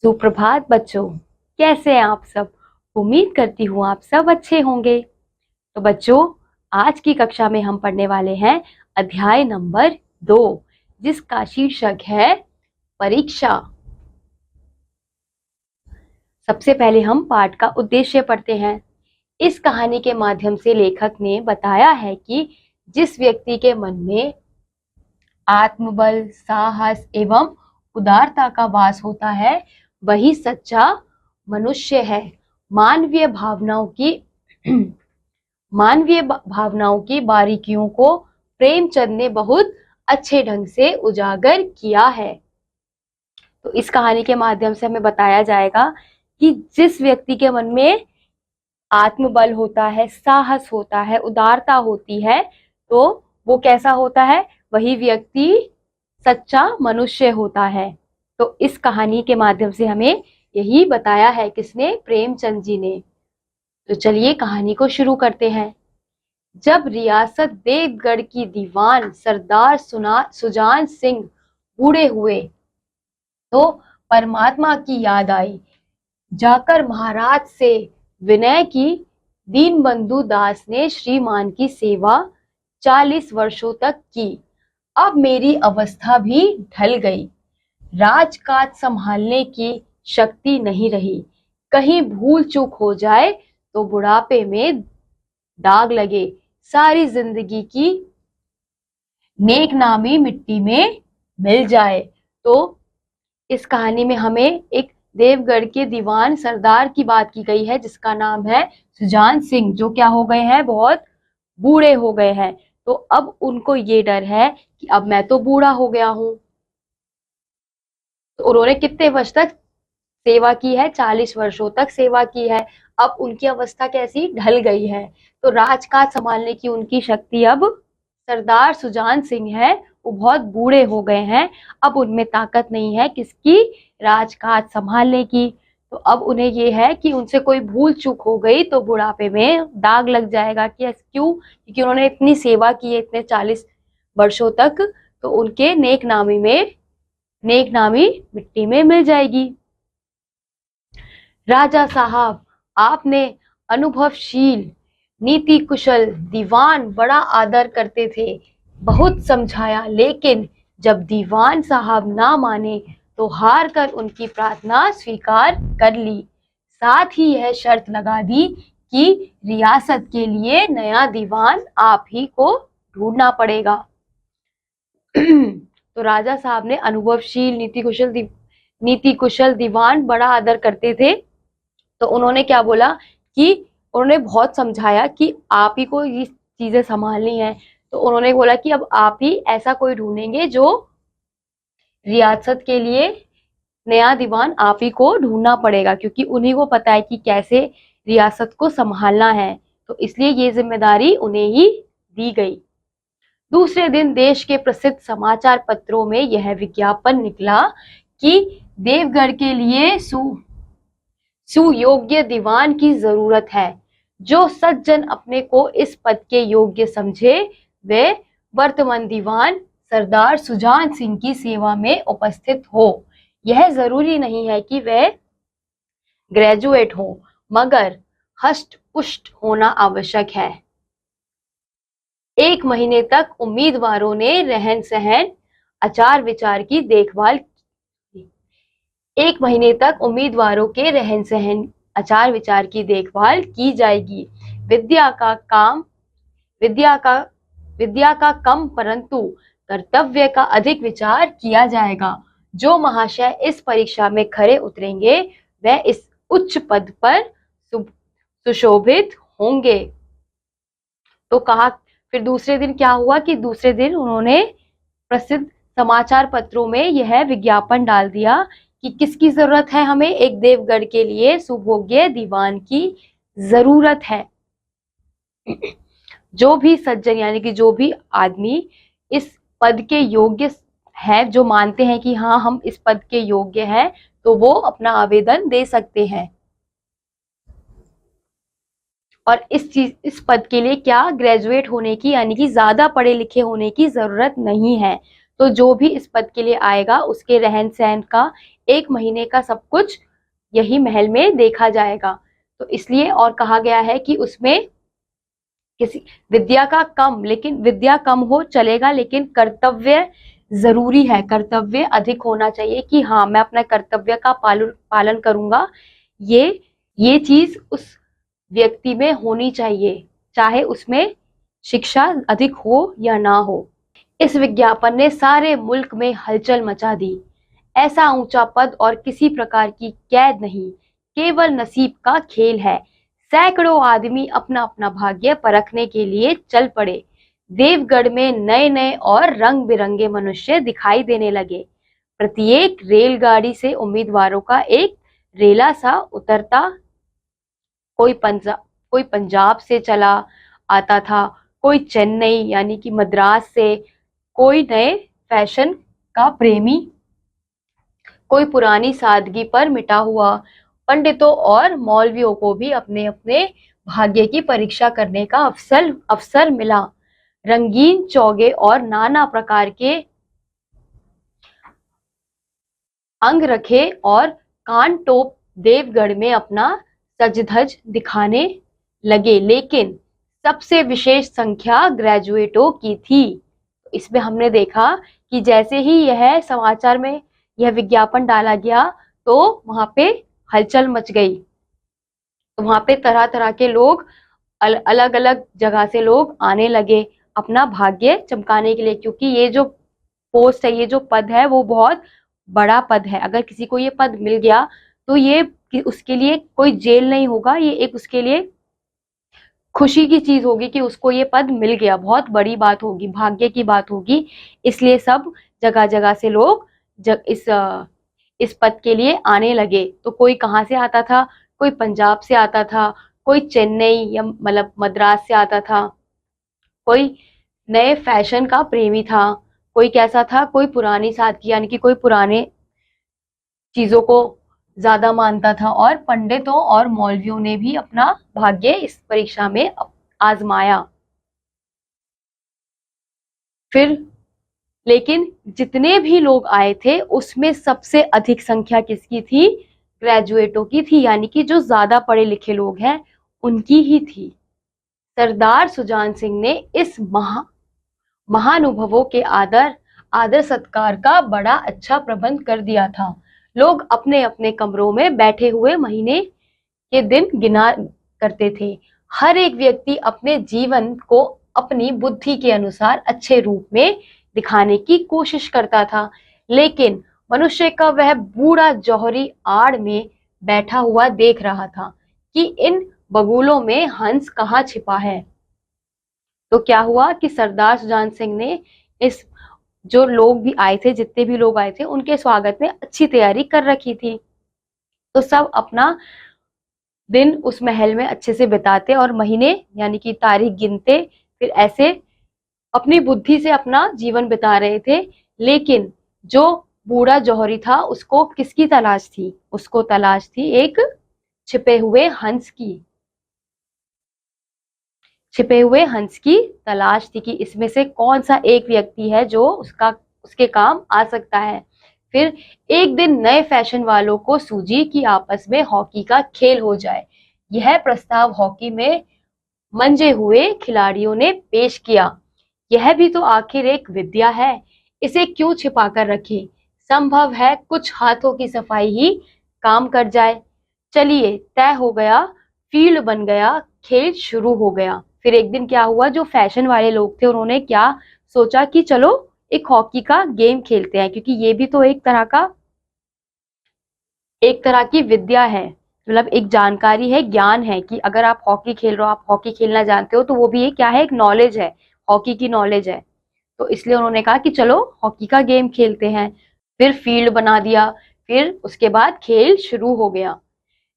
सुप्रभात बच्चों, कैसे हैं आप सब। उम्मीद करती हूँ आप सब अच्छे होंगे। तो बच्चों, आज की कक्षा में हम पढ़ने वाले हैं अध्याय नंबर 2, जिसका शीर्षक है परीक्षा। सबसे पहले हम पाठ का उद्देश्य पढ़ते हैं। इस कहानी के माध्यम से लेखक ने बताया है कि जिस व्यक्ति के मन में आत्मबल, साहस एवं उदारता का वास होता है, वही सच्चा मनुष्य है। मानवीय भावनाओं की बारीकियों को प्रेमचंद ने बहुत अच्छे ढंग से उजागर किया है। तो इस कहानी के माध्यम से हमें बताया जाएगा कि जिस व्यक्ति के मन में आत्मबल होता है, साहस होता है, उदारता होती है, तो वो कैसा होता है, वही व्यक्ति सच्चा मनुष्य होता है। तो इस कहानी के माध्यम से हमें यही बताया है, किसने, प्रेमचंद जी ने। तो चलिए कहानी को शुरू करते हैं। जब रियासत देवगढ़ की दीवान सरदार सुजान सिंह बूढ़े हुए तो परमात्मा की याद आई। जाकर महाराज से विनय की। दीनबंधु दास ने श्रीमान की सेवा 40 वर्षों तक की। अब मेरी अवस्था भी ढल गई। राजकाज संभालने की शक्ति नहीं रही। कहीं भूल चूक हो जाए तो बुढ़ापे में दाग लगे। सारी जिंदगी की नेक नामी मिट्टी में मिल जाए। तो इस कहानी में हमें एक देवगढ़ के दीवान सरदार की बात की गई है, जिसका नाम है सुजान सिंह, जो क्या हो गए हैं, बहुत बूढ़े हो गए हैं। तो अब उनको ये डर है कि अब मैं तो बूढ़ा हो गया हूं। तो उन्होंने कितने वर्ष तक सेवा की है, 40 वर्षों तक सेवा की है। अब उनकी अवस्था कैसी, ढल गई है। तो राजकाज संभालने की उनकी शक्ति, अब सरदार सुजान सिंह है, वो बहुत बूढ़े हो गए हैं। अब उनमें ताकत नहीं है किसकी, राजकाज संभालने की। तो अब उन्हें ये है कि उनसे कोई भूल चूक हो गई तो बुढ़ापे में दाग लग जाएगा। कि क्यों, क्योंकि उन्होंने इतनी सेवा की है, इतने 40 वर्षों तक, तो उनके नेक नामी मिट्टी में मिल जाएगी। राजा साहब, आपने अनुभवशील, नीति कुशल दीवान बड़ा आदर करते थे। बहुत समझाया, लेकिन जब दीवान साहब ना माने तो हार कर उनकी प्रार्थना स्वीकार कर ली। साथ ही यह शर्त लगा दी कि रियासत के लिए नया दीवान आप ही को ढूंढना पड़ेगा। तो राजा साहब ने अनुभवशील, नीति कुशल दीवान बड़ा आदर करते थे। तो उन्होंने क्या बोला कि उन्होंने बहुत समझाया कि आप ही को ये चीजें संभालनी है। तो उन्होंने बोला कि अब आप ही ऐसा कोई ढूंढेंगे जो रियासत के लिए नया दीवान आप ही को ढूंढना पड़ेगा, क्योंकि उन्हीं को पता है कि कैसे रियासत को संभालना है। तो इसलिए ये जिम्मेदारी उन्हें ही दी गई। दूसरे दिन देश के प्रसिद्ध समाचार पत्रों में यह विज्ञापन निकला कि देवगढ़ के लिए सुयोग्य दीवान की जरूरत है। जो सज्जन अपने को इस पद के योग्य समझे, वे वर्तमान दीवान सरदार सुजान सिंह की सेवा में उपस्थित हो। यह जरूरी नहीं है कि वे ग्रेजुएट हो, मगर हष्ट पुष्ट होना आवश्यक है। 1 महीने तक उम्मीदवारों ने रहन सहन, आचार विचार की देखभाल। 1 महीने तक उम्मीदवारों के रहन सहन, आचार विचार की देखभाल की जाएगी। विद्या का कम परंतु कर्तव्य का अधिक विचार किया जाएगा। जो महाशय इस परीक्षा में खरे उतरेंगे, वह इस उच्च पद पर सुशोभित होंगे। तो कहा, फिर दूसरे दिन क्या हुआ कि दूसरे दिन उन्होंने प्रसिद्ध समाचार पत्रों में यह विज्ञापन डाल दिया कि किसकी जरूरत है, हमें एक देवगढ़ के लिए सुभोग्य दीवान की जरूरत है। जो भी सज्जन, यानी कि जो भी आदमी इस पद के योग्य है, जो मानते हैं कि हाँ हम इस पद के योग्य हैं, तो वो अपना आवेदन दे सकते हैं। और इस पद के लिए क्या, ग्रेजुएट होने की, यानी कि ज्यादा पढ़े लिखे होने की जरूरत नहीं है। तो जो भी इस पद के लिए आएगा उसके रहन सहन का 1 महीने का सब कुछ यही महल में देखा जाएगा। तो इसलिए और कहा गया है कि उसमें किसी विद्या का कम, लेकिन विद्या कम हो चलेगा, लेकिन कर्तव्य जरूरी है, कर्तव्य अधिक होना चाहिए कि हाँ मैं अपना कर्तव्य का पालन करूंगा। ये चीज उस व्यक्ति में होनी चाहिए, चाहे उसमें शिक्षा अधिक हो या ना हो। इस विज्ञापन ने सारे मुल्क में हलचल मचा दी। ऐसा ऊंचा पद और किसी प्रकार की कैद नहीं, केवल नसीब का खेल है। सैकड़ों आदमी अपना अपना भाग्य परखने के लिए चल पड़े। देवगढ़ में नए नए और रंग बिरंगे मनुष्य दिखाई देने लगे। प्रत्येक रेलगाड़ी से उम्मीदवारों का एक रेला सा उतरता। कोई पंजाब से चला आता था, कोई चेन्नई यानी कि मद्रास से, कोई नए फैशन का प्रेमी, कोई पुरानी सादगी पर मिटा हुआ। पंडितों और मौलवियों को भी अपने अपने भाग्य की परीक्षा करने का अवसर मिला। रंगीन चौगे और नाना प्रकार के अंग रखे और कान टोप देवगढ़ में अपना सज-धज दिखाने लगे, लेकिन सबसे विशेष संख्या ग्रेजुएटों की थी। इसमें हमने देखा कि जैसे ही यह समाचार में यह विज्ञापन डाला गया तो वहां पे हलचल मच गई। तो वहां पे तरह तरह के लोग, अलग अलग जगह से लोग आने लगे अपना भाग्य चमकाने के लिए, क्योंकि ये जो पोस्ट है, ये जो पद है वो बहुत बड़ा पद है। अगर किसी को ये पद मिल गया तो ये उसके लिए कोई जेल नहीं होगा, ये एक उसके लिए खुशी की चीज होगी कि उसको ये पद मिल गया, बहुत बड़ी बात होगी, भाग्य की बात होगी। इसलिए सब जगह जगह से लोग इस पद के लिए आने लगे। तो कोई कहाँ से आता था, कोई पंजाब से आता था, कोई चेन्नई या मतलब मद्रास से आता था, कोई नए फैशन का प्रेमी था, कोई कैसा था, कोई पुरानी सादगी यानी कि कोई पुराने चीजों को ज्यादा मानता था। और पंडितों और मौलवियों ने भी अपना भाग्य इस परीक्षा में आजमाया। फिर लेकिन जितने भी लोग आए थे उसमें सबसे अधिक संख्या किसकी थी? ग्रेजुएटों की थी, यानी कि जो ज्यादा पढ़े लिखे लोग हैं उनकी ही थी। सरदार सुजान सिंह ने इस महानुभवों के आदर सत्कार का बड़ा अच्छा प्रबंध कर दिया था। लोग अपने अपने कमरों में बैठे हुए महीने के दिन गिना करते थे। हर एक व्यक्ति अपने जीवन को अपनी बुद्धि के अनुसार अच्छे रूप में दिखाने की कोशिश करता था, लेकिन मनुष्य का वह बूढ़ा जौहरी आड़ में बैठा हुआ देख रहा था कि इन बगुलों में हंस कहाँ छिपा है। तो क्या हुआ कि सरदार सुजान सिंह ने इस जो लोग भी आए थे, जितने भी लोग आए थे, उनके स्वागत में अच्छी तैयारी कर रखी थी। तो सब अपना दिन उस महल में अच्छे से बिताते और महीने यानी कि तारीख गिनते, फिर ऐसे अपनी बुद्धि से अपना जीवन बिता रहे थे। लेकिन जो बूढ़ा जौहरी था उसको किसकी तलाश थी? उसको तलाश थी एक छिपे हुए हंस की। छिपे हुए हंस की तलाश थी कि इसमें से कौन सा एक व्यक्ति है जो उसके काम आ सकता है। फिर एक दिन नए फैशन वालों को सूझी कि आपस में हॉकी का खेल हो जाए। यह प्रस्ताव हॉकी में मंजे हुए खिलाड़ियों ने पेश किया। यह भी तो आखिर एक विद्या है, इसे क्यों छिपा कर रखें? संभव है कुछ हाथों की सफाई ही काम कर जाए। चलिए, तय हो गया, फील्ड बन गया, खेल शुरू हो गया। फिर एक दिन क्या हुआ, जो फैशन वाले लोग थे उन्होंने क्या सोचा कि चलो एक हॉकी का गेम खेलते हैं, क्योंकि ये भी तो एक तरह की विद्या है, मतलब एक जानकारी है, ज्ञान है कि अगर आप हॉकी खेल रहे हो, आप हॉकी खेलना जानते हो, तो वो भी एक क्या है, एक नॉलेज है, हॉकी की नॉलेज है। तो इसलिए उन्होंने कहा कि चलो हॉकी का गेम खेलते हैं। फिर फील्ड बना दिया, फिर उसके बाद खेल शुरू हो गया।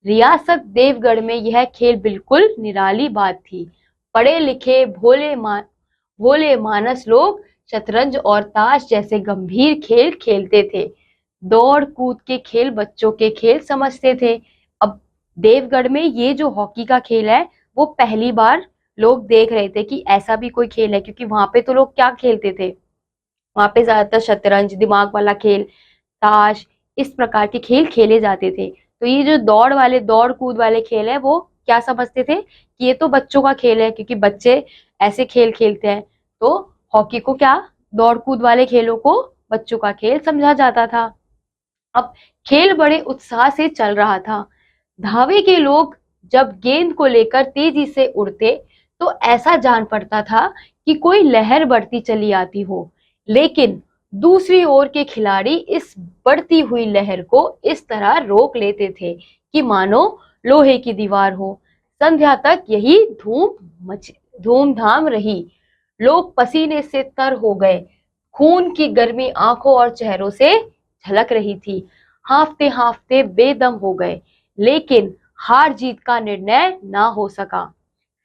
रियासत देवगढ़ में यह खेल बिल्कुल निराली बात थी। पढ़े लिखे भोले मानस लोग शतरंज और ताश जैसे गंभीर खेल खेलते थे। दौड़ कूद के खेल बच्चों के खेल समझते थे। अब देवगढ़ में ये जो हॉकी का खेल है वो पहली बार लोग देख रहे थे कि ऐसा भी कोई खेल है, क्योंकि वहां पे तो लोग क्या खेलते थे, वहां पे ज्यादातर शतरंज, दिमाग वाला खेल, ताश, इस प्रकार के खेल खेले जाते थे। तो ये जो दौड़ कूद वाले खेल है, वो क्या समझते थे कि ये तो बच्चों का खेल है, क्योंकि बच्चे ऐसे खेल खेलते हैं। तो हॉकी को क्या, दौड़ कूद वाले खेलों को बच्चों का खेल समझा जाता था। अब खेल बड़े उत्साह से चल रहा था। धावे के लोग जब गेंद को लेकर तेजी से उड़ते तो ऐसा जान पड़ता था कि कोई लहर बढ़ती चली आती हो, लेकिन दूसरी ओर के खिलाड़ी इस बढ़ती हुई लहर को इस तरह रोक लेते थे कि मानो लोहे की दीवार हो। संध्या तक यही धूमधाम रही। लोग पसीने से तर हो गए, खून की गर्मी आंखों और चेहरों से झलक रही थी। हांफते हांफते बेदम हो गए, लेकिन हार जीत का निर्णय ना हो सका।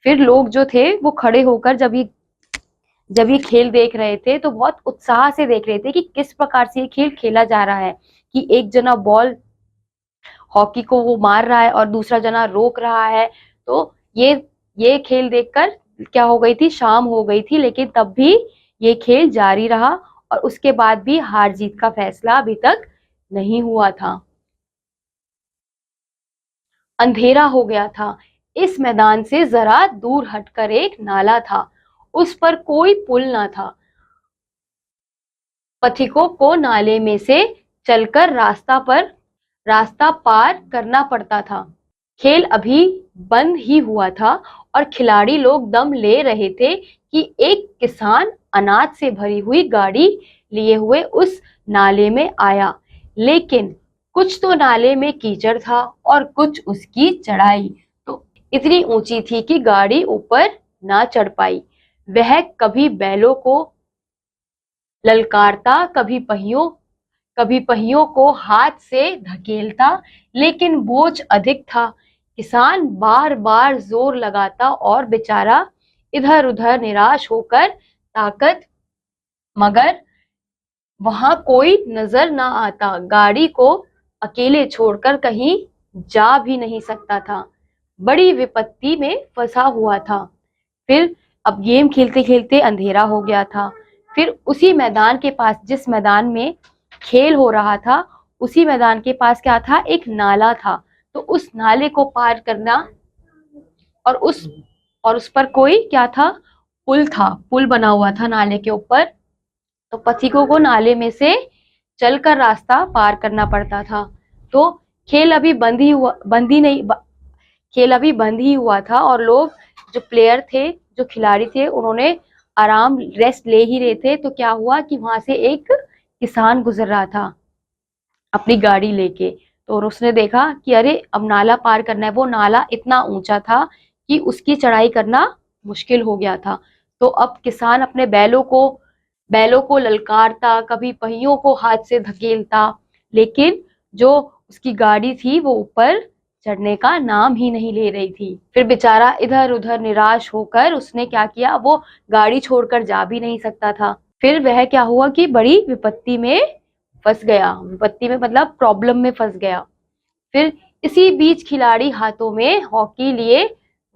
फिर लोग जो थे वो खड़े होकर जब ये खेल देख रहे थे तो बहुत उत्साह से देख रहे थे कि किस प्रकार से ये खेल खेला जा रहा है, कि एक जना बॉल हॉकी को वो मार रहा है और दूसरा जना रोक रहा है। तो ये खेल देखकर क्या हो गई थी, शाम हो गई थी, लेकिन तब भी ये खेल जारी रहा और उसके बाद भी हार जीत का फैसला अभी तक नहीं हुआ था। अंधेरा हो गया था। इस मैदान से जरा दूर हटकर एक नाला था, उस पर कोई पुल ना था। पथिकों को नाले में से चलकर रास्ता पार करना पड़ता था। खेल अभी बंद ही हुआ था और खिलाड़ी लोग दम ले रहे थे कि एक किसान अनाज से भरी हुई गाड़ी लिए हुए उस नाले में आया, लेकिन कुछ तो नाले में कीचड़ था और कुछ उसकी चढ़ाई तो इतनी ऊंची थी कि गाड़ी ऊपर ना चढ़ पाई। वह कभी बैलों को ललकारता, कभी पहियों को हाथ से धकेलता, लेकिन बोझ अधिक था। किसान बार बार जोर लगाता और बेचारा इधर उधर निराश होकर ताकत, मगर वहां कोई नजर ना आता। गाड़ी को अकेले छोड़कर कहीं जा भी नहीं सकता था, बड़ी विपत्ति में फंसा हुआ था। फिर अब गेम खेलते खेलते अंधेरा हो गया था। फिर उसी मैदान के पास, जिस मैदान में खेल हो रहा था, उसी मैदान के पास क्या था, एक नाला था। तो उस नाले को पार करना और उस पर कोई क्या था, पुल था, पुल बना हुआ था नाले के ऊपर। तो पथिकों को नाले में से चलकर रास्ता पार करना पड़ता था। तो खेल अभी बंद ही हुआ था और लोग जो प्लेयर थे, जो खिलाड़ी थे, उन्होंने रेस्ट ले ही रहे थे। तो क्या हुआ कि वहां से एक किसान गुजर रहा था अपनी गाड़ी लेके। तो उसने देखा कि अरे अब नाला पार करना है। वो नाला इतना ऊंचा था कि उसकी चढ़ाई करना मुश्किल हो गया था। तो अब किसान अपने बैलों को ललकारता, कभी पहियों को हाथ से धकेलता, लेकिन जो उसकी गाड़ी थी वो ऊपर चढ़ने का नाम ही नहीं ले रही थी। फिर बेचारा इधर उधर निराश होकर उसने क्या किया, वो गाड़ी छोड़कर जा भी नहीं सकता था। फिर वह क्या हुआ कि बड़ी विपत्ति में फंस गया। विपत्ति में मतलब प्रॉब्लम में फंस गया। फिर इसी बीच खिलाड़ी हाथों में हॉकी लिए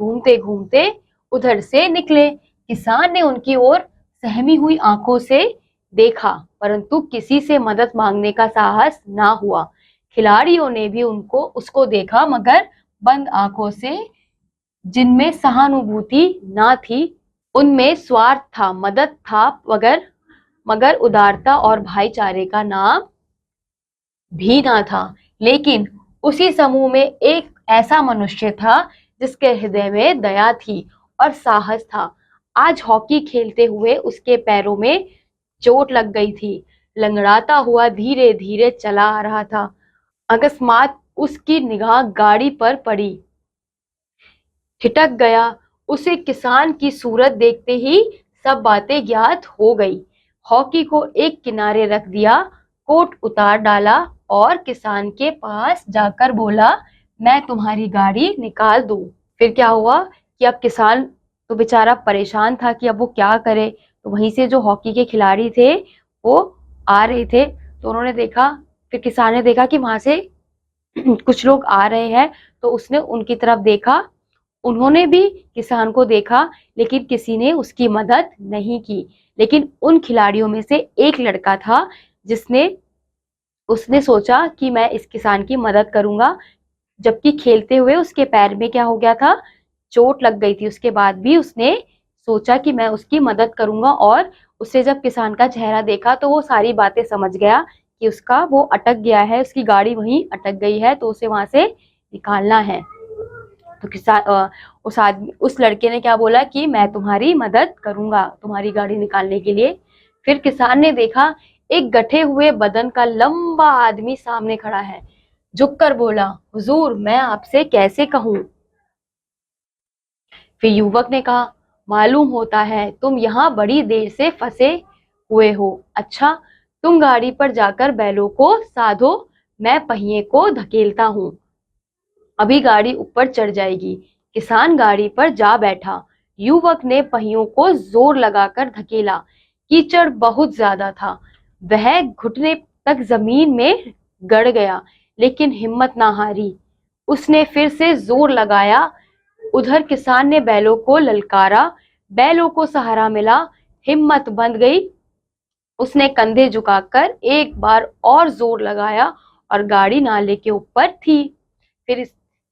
घूमते घूमते उधर से निकले। किसान ने उनकी ओर सहमी हुई आंखों से देखा, परंतु किसी से मदद मांगने का साहस ना हुआ। खिलाड़ियों ने भी उसको देखा, मगर बंद आंखों से, जिनमें सहानुभूति ना थी, उनमें स्वार्थ था, मदद था, मगर उदारता और भाईचारे का नाम भी ना था। लेकिन उसी समूह में एक ऐसा मनुष्य था जिसके हृदय में दया थी और साहस था। आज हॉकी खेलते हुए उसके पैरों में चोट लग गई थी। लंगड़ाता हुआ धीरे धीरे चला आ रहा था। अकस्मात उसकी निगाह गाड़ी पर पड़ी, ठिठक गया। उसे किसान की सूरत देखते ही सब बातें ज्ञात हो गई। हॉकी को एक किनारे रख दिया, कोट उतार डाला और किसान के पास जाकर बोला, मैं तुम्हारी गाड़ी निकाल दूं। फिर क्या हुआ कि अब किसान तो बेचारा परेशान था कि अब वो क्या करे। तो वहीं से जो हॉकी के खिलाड़ी थे वो आ रहे थे। तो उन्होंने देखा, फिर किसान ने देखा कि वहां से कुछ लोग आ रहे हैं। तो उसने उनकी तरफ देखा उन्होंने भी किसान को देखा, लेकिन किसी ने उसकी मदद नहीं की। लेकिन उन खिलाड़ियों में से एक लड़का था जिसने उसने सोचा कि मैं इस किसान की मदद करूंगा। जबकि खेलते हुए उसके पैर में क्या हो गया था, चोट लग गई थी। उसके बाद भी उसने सोचा कि मैं उसकी मदद करूंगा, और उससे जब किसान का चेहरा देखा तो वो सारी बातें समझ गया कि उसका वो अटक गया है, उसकी गाड़ी वहीं अटक गई है, तो उसे वहां से निकालना है। तो किसान उस आदमी उस लड़के ने क्या बोला कि मैं तुम्हारी मदद करूंगा तुम्हारी गाड़ी निकालने के लिए। फिर किसान ने देखा एक गठे हुए बदन का लंबा आदमी सामने खड़ा है। झुककर बोला, हुजूर मैं आपसे कैसे कहूं। फिर युवक ने कहा, मालूम होता है तुम यहाँ बड़ी देर से फंसे हुए हो। अच्छा, तुम गाड़ी पर जाकर बैलों को साधो, मैं पहिए को धकेलता हूँ, अभी गाड़ी ऊपर चढ़ जाएगी। किसान गाड़ी पर जा बैठा। युवक ने पहियों को जोर लगाकर धकेला। कीचड़ बहुत ज्यादा था, वह घुटने तक जमीन में गड़ गया, लेकिन हिम्मत ना हारी। उसने फिर से जोर लगाया। उधर किसान ने बैलों को ललकारा, बैलों को सहारा मिला, हिम्मत बंध गई। उसने कंधे झुकाकर एक बार और जोर लगाया और गाड़ी नाले के ऊपर थी। फिर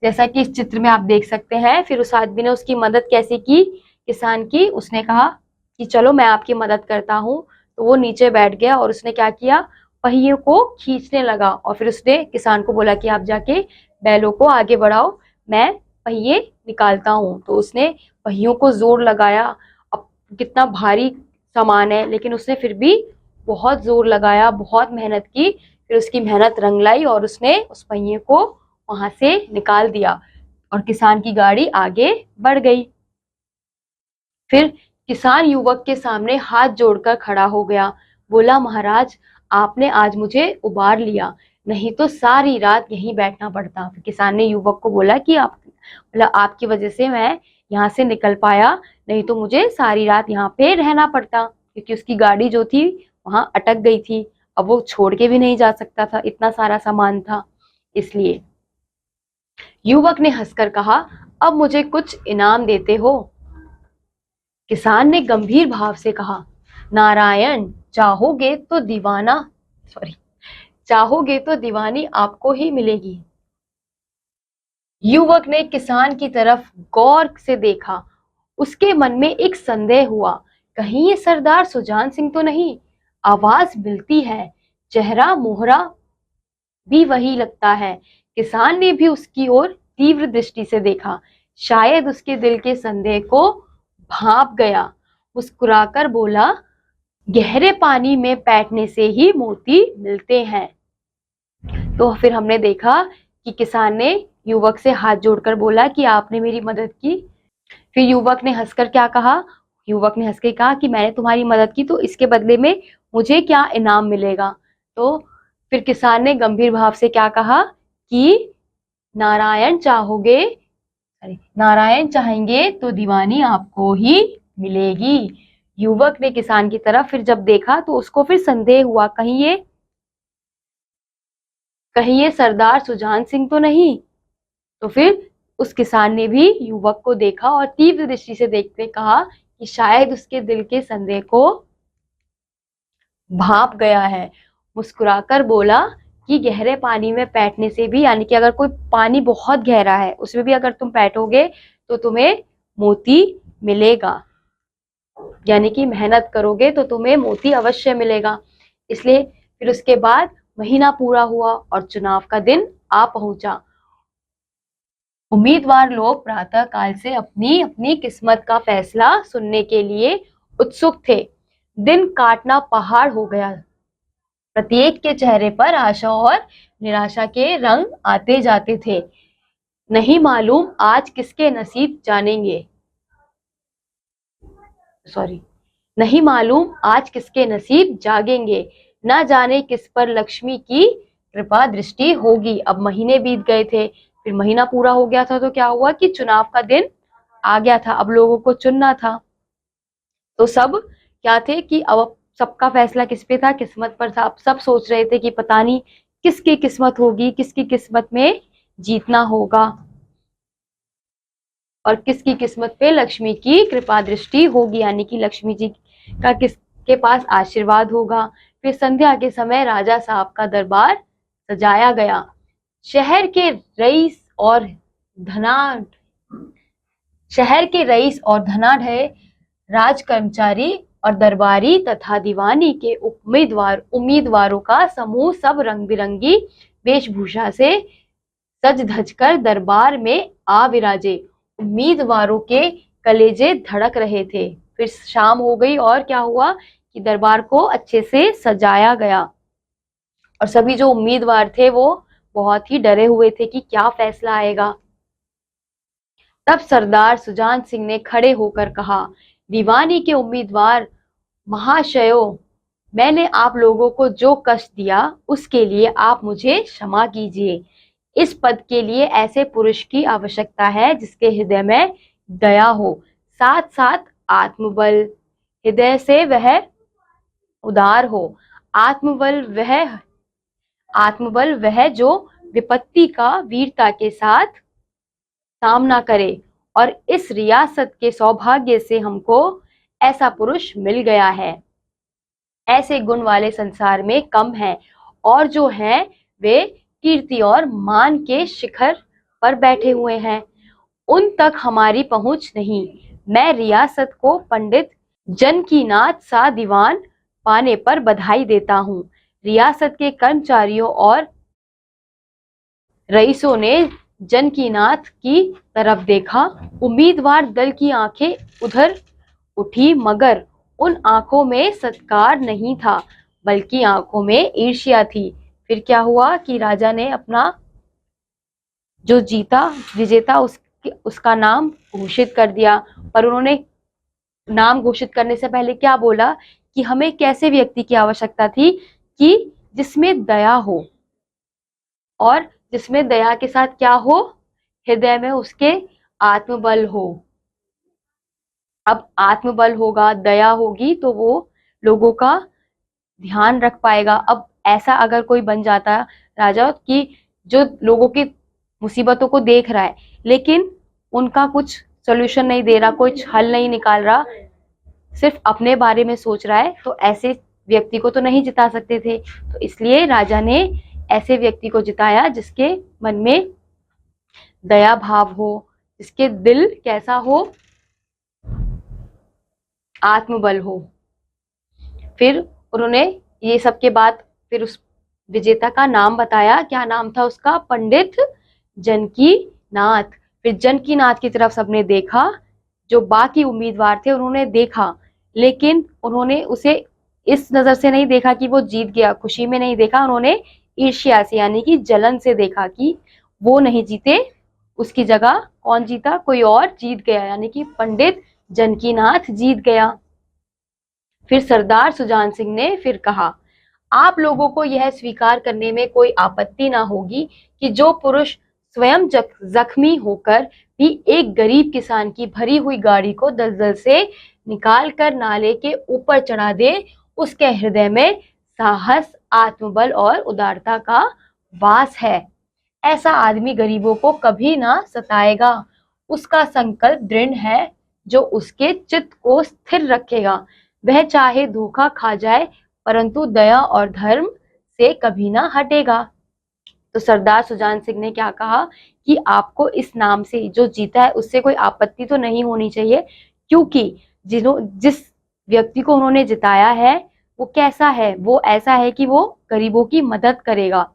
जैसा कि इस चित्र में आप देख सकते हैं, फिर उस आदमी ने उसकी मदद कैसे की, किसान की। उसने कहा कि चलो मैं आपकी मदद करता हूँ। तो वो नीचे बैठ गया और उसने क्या किया, पहियों को खींचने लगा। और फिर उसने किसान को बोला कि आप जाके बैलों को आगे बढ़ाओ, मैं पहिए निकालता हूँ। तो उसने पहियों को जोर लगाया। अब कितना भारी सामान है, लेकिन उसने फिर भी बहुत जोर लगाया, बहुत मेहनत की। फिर उसकी मेहनत रंग लाई और उसने उस पहिए को वहां से निकाल दिया और किसान की गाड़ी आगे बढ़ गई। फिर किसान युवक के सामने हाथ जोड़कर खड़ा हो गया। बोला, महाराज आपने आज मुझे उबार लिया, नहीं तो सारी रात यहीं बैठना पड़ता। फिर किसान ने युवक को बोला कि आपकी वजह से मैं यहाँ से निकल पाया, नहीं तो मुझे सारी रात यहाँ पे रहना पड़ता, क्योंकि उसकी गाड़ी जो थी वहां अटक गई थी। अब वो छोड़ के भी नहीं जा सकता था, इतना सारा सामान था। इसलिए युवक ने हंसकर कहा, अब मुझे कुछ इनाम देते हो। किसान ने गंभीर भाव से कहा, नारायण चाहोगे तो चाहोगे तो दीवानी आपको ही मिलेगी। युवक ने किसान की तरफ गौर से देखा। उसके मन में एक संदेह हुआ, कहीं ये सरदार सुजान सिंह तो नहीं। आवाज मिलती है, चेहरा मोहरा भी वही लगता है। किसान ने भी उसकी ओर तीव्र दृष्टि से देखा, शायद उसके दिल के संदेह को भांप गया। मुस्कुराकर बोला, गहरे पानी में बैठने से ही मोती मिलते हैं। तो फिर हमने देखा कि किसान ने युवक से हाथ जोड़कर बोला कि आपने मेरी मदद की। फिर युवक ने हंसकर क्या कहा, युवक ने हंस के कहा कि मैंने तुम्हारी मदद की तो इसके बदले में मुझे क्या इनाम मिलेगा। तो फिर किसान ने गंभीर भाव से क्या कहा कि नारायण चाहोगे नारायण चाहेंगे तो दीवानी आपको ही मिलेगी। युवक ने किसान की तरफ फिर जब देखा तो उसको फिर संदेह हुआ, कहीं ये सरदार सुजान सिंह तो नहीं। तो फिर उस किसान ने भी युवक को देखा और तीव्र दृष्टि से देखते कहा कि शायद उसके दिल के संदेह को भाप गया है। मुस्कुराकर बोला कि गहरे पानी में बैठने से भी, यानी कि अगर कोई पानी बहुत गहरा है उसमें भी अगर तुम बैठोगे तो तुम्हें मोती मिलेगा, यानी कि मेहनत करोगे तो तुम्हें मोती अवश्य मिलेगा। इसलिए फिर उसके बाद महीना पूरा हुआ और चुनाव का दिन आ पहुंचा। उम्मीदवार लोग प्रातः काल से अपनी अपनी किस्मत का फैसला सुनने के लिए उत्सुक थे। दिन काटना पहाड़ हो गया। प्रत्येक के चेहरे पर आशा और निराशा के रंग आते जाते थे। नहीं मालूम आज किसके नसीब जानेंगे सॉरी नहीं मालूम आज किसके नसीब जागेंगे, न जाने किस पर लक्ष्मी की कृपा दृष्टि होगी। अब महीने बीत गए थे, फिर महीना पूरा हो गया था, तो क्या हुआ कि चुनाव का दिन आ गया था। अब लोगों को चुनना था। तो सब क्या थे कि अब सबका फैसला किस पे था, किस्मत पर था। अब सब सोच रहे थे कि पता नहीं किसकी किस्मत होगी, किसकी किस्मत में जीतना होगा। और किसकी किस्मत पे लक्ष्मी की कृपा दृष्टि होगी, यानी कि लक्ष्मी जी का किसके पास आशीर्वाद होगा। फिर संध्या के समय राजा साहब का दरबार सजाया गया। शहर के रईस और धनाढ़ राज कर्मचारी और दरबारी तथा दीवानी के उम्मीदवारों का समूह सब रंग बिरंगी वेशभूषा से सज धज कर दरबार में आ विराजे। उम्मीदवारों के कलेजे धड़क रहे थे। फिर शाम हो गई और क्या हुआ कि दरबार को अच्छे से सजाया गया और सभी जो उम्मीदवार थे वो बहुत ही डरे हुए थे कि क्या फैसला आएगा। तब सरदार सुजान सिंह ने खड़े होकर कहा, दीवानी के उम्मीदवार महाशयों, मैंने आप लोगों को जो कष्ट दिया उसके लिए आप मुझे क्षमा कीजिए। इस पद के लिए ऐसे पुरुष की आवश्यकता है जिसके हृदय में दया हो, साथ साथ आत्मबल, हृदय से वह उदार हो। आत्मबल वह जो विपत्ति का वीरता के साथ सामना करे, और इस रियासत के सौभाग्य से हमको ऐसा पुरुष मिल गया है। ऐसे गुण वाले संसार में कम हैं, और जो हैं वे कीर्ति और मान के शिखर पर बैठे हुए हैं, उन तक हमारी पहुंच नहीं। मैं रियासत को पंडित जनकीनाथ सा दीवान पाने पर बधाई देता हूँ। रियासत के कर्मचारियों और रईसों ने जनकीनाथ की तरफ देखा। उम्मीदवार दल की आंखें उधर उठी, मगर उन आंखों में सत्कार नहीं था बल्कि आंखों में ईर्ष्या थी। फिर क्या हुआ कि राजा ने अपना जो विजेता उसका नाम घोषित कर दिया, पर उन्होंने नाम घोषित करने से पहले क्या बोला कि हमें कैसे व्यक्ति की आवश्यकता थी कि जिसमें दया हो, और जिसमें दया के साथ क्या हो, हृदय में उसके आत्मबल हो। अब आत्मबल होगा, दया होगी तो वो लोगों का ध्यान रख पाएगा। अब ऐसा अगर कोई बन जाता राजा कि जो लोगों की मुसीबतों को देख रहा है लेकिन उनका कुछ सॉल्यूशन नहीं दे रहा, कुछ हल नहीं निकाल रहा, सिर्फ अपने बारे में सोच रहा है, तो ऐसे व्यक्ति को तो नहीं जिता सकते थे। तो इसलिए राजा ने ऐसे व्यक्ति को जिताया जिसके मन में दया भाव हो, जिसके दिल कैसा हो, आत्मबल हो। फिर उन्होंने ये सब के बाद फिर उस विजेता का नाम बताया। क्या नाम था उसका? पंडित जनकीनाथ। फिर जनकीनाथ की तरफ सबने देखा, जो बाकी उम्मीदवार थे उन्होंने देखा, लेकिन उन्होंने उसे इस नजर से नहीं देखा कि वो जीत गया, खुशी में नहीं देखा, उन्होंने ईर्ष्या से यानी कि जलन से देखा कि वो नहीं जीते, उसकी जगह कौन जीता, कोई और जीत गया, यानी कि पंडित जनकीनाथ जीत गया। फिर सरदार सुजान सिंह ने फिर कहा, आप लोगों को यह स्वीकार करने में कोई आपत्ति ना होगी कि जो पुरुष स्वयं जख्मी होकर भी एक गरीब किसान की भरी हुई गाड़ी को दलदल से निकाल कर नाले के ऊपर चढ़ा दे, उसके हृदय में साहस, आत्मबल और उदारता का वास है। ऐसा आदमी गरीबों को कभी ना सताएगा। उसका संकल्प दृढ़ है जो उसके चित्त को स्थिर रखेगा। वह चाहे धोखा खा जाए परंतु दया और धर्म से कभी ना हटेगा। तो सरदार सुजान सिंह ने क्या कहा कि आपको इस नाम से जो जीता है उससे कोई आपत्ति तो नहीं होनी चाहिए, क्योंकि जिस व्यक्ति को उन्होंने जिताया है वो कैसा है, वो ऐसा है कि वो गरीबों की मदद करेगा।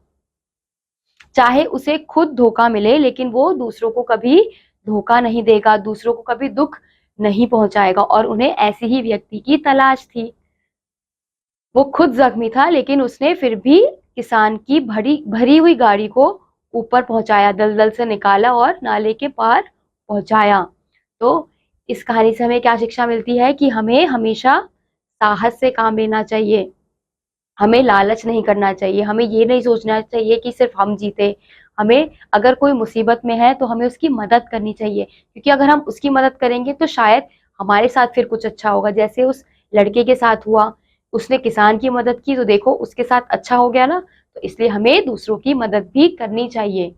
चाहे उसे खुद धोखा मिले लेकिन वो दूसरों को कभी धोखा नहीं देगा, दूसरों को कभी दुख नहीं पहुंचाएगा, और उन्हें ऐसी ही व्यक्ति की तलाश थी। वो खुद जख्मी था लेकिन उसने फिर भी किसान की भरी हुई गाड़ी को ऊपर पहुंचाया, दलदल से निकाला और नाले के पार पहुंचाया। तो इस कहानी से हमें क्या शिक्षा मिलती है कि हमें हमेशा साहस से काम लेना चाहिए, हमें लालच नहीं करना चाहिए, हमें ये नहीं सोचना चाहिए कि सिर्फ हम जीते। हमें अगर कोई मुसीबत में है तो हमें उसकी मदद करनी चाहिए, क्योंकि अगर हम उसकी मदद करेंगे तो शायद हमारे साथ फिर कुछ अच्छा होगा, जैसे उस लड़के के साथ हुआ। उसने किसान की मदद की तो देखो उसके साथ अच्छा हो गया ना। तो इसलिए हमें दूसरों की मदद भी करनी चाहिए।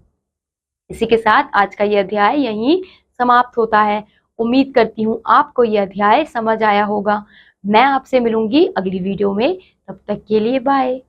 इसी के साथ आज का ये अध्याय यहीं समाप्त होता है। उम्मीद करती हूँ आपको यह अध्याय समझ आया होगा। मैं आपसे मिलूंगी अगली वीडियो में, तब तक के लिए बाय।